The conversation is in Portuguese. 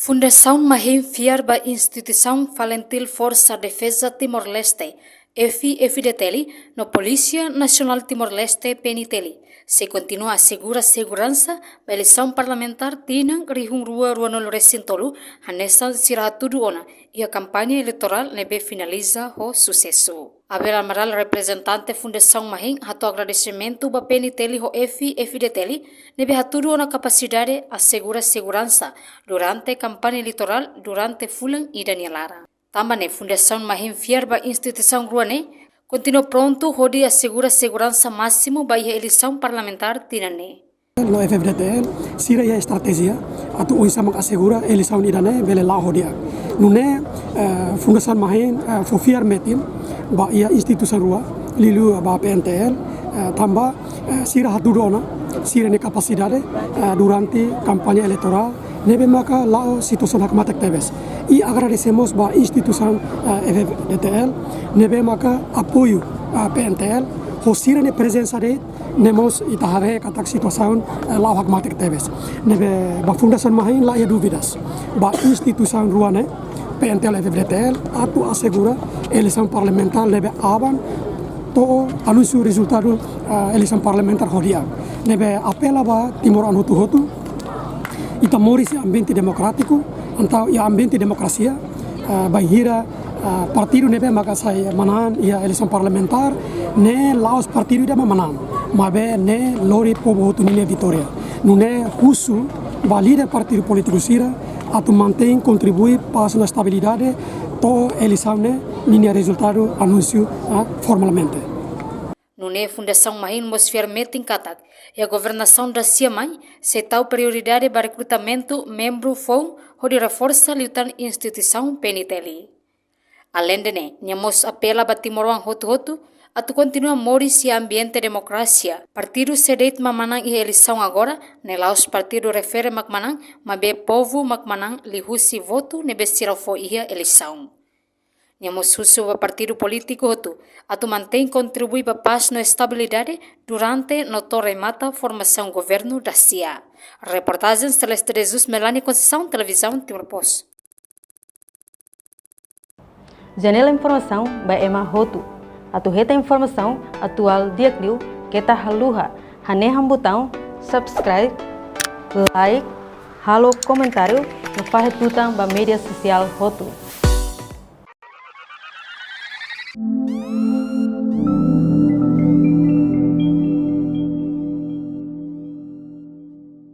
Fundação Mahim Fiar ba Instituição Valentil Força Defesa Timor-Leste, FDTL, no Polícia Nacional Timor-Leste, PNTL, se continua a segura segurança ba eleição parlamentar tinang rihung rua no recintolu, hanessa siratudu ona, e a campanha eleitoral nebe finaliza o sucesso. Abel Amaral, representante Fundação Mahim, hato agradecimento ba PNTL ho FDTL, nebe hatudu ona capacidade a segura segurança durante campanha eleitoral durante Fulan e Danielara. Também Fundação Mahim Fiar ba instituição ruane continua pronto hodi assegura segurança máximo ba a eleição parlamentar tinane. No FDTL, sira a estratégia atu uisa mengasegura eleição idane bele la hodia. Nune Fundação Mahim Fiar metin ba ia instituição rua lilu ba PNTL tambah sira hatudona sira ne capacidade durante campanha eleitoral nebe maka lao situação hakmatek tebes. E agradecemos ba instituição FDTL nebe maka apoio a PNTL hosira ne presença de nemos itahare katak situação lao hakmatek tebes. Nebe ba Fundação Mahim la ia dúvidas ba instituição ruane PNTL FDTL atu assegura eleição parlamentar nebe aban to anuncio resultado eleição parlamentar hodia. Nebe apela ba Timor Hotu itamori si ambiente democrático, então ia ambiente democracia, bahira partido nebe maka sai manan ia eleição parlamentar, ne laos partido ida manan, mabe ne lori povo Hotu ne vitória, nune husu ba líder partido político sira atu mantém contribui para a estabilidade to eleição ne linha resultado anúncio formalmente. Nune Fundação Mahim mosfer meeting katak e a governação da Siamai se tal prioridade para recrutamento membro fou de reforça liutan instituição PNTL. Além de ne, nhamos apela ba Timoroan Hotu atu continua mori si ambiente democracia. Partido sedeit mamanang e eleição agora, ne laos partido refere makmanang, mabe povo makmanang lihusi voto nebe sirafo ia eleição. Nhamos husu ba partido político Hotu, atu mantém contribui ba paz no estabilidade durante no remata formação governo da CIA. Reportagem Celeste Jesus, Melanie Conceição, Televisão Timor Post. Janela informação ba Ema Hotu, atu reta informação atual diakliu kita haluha, haneham botão subscribe, like, halo comentário no farre tutang ba media social Hotu.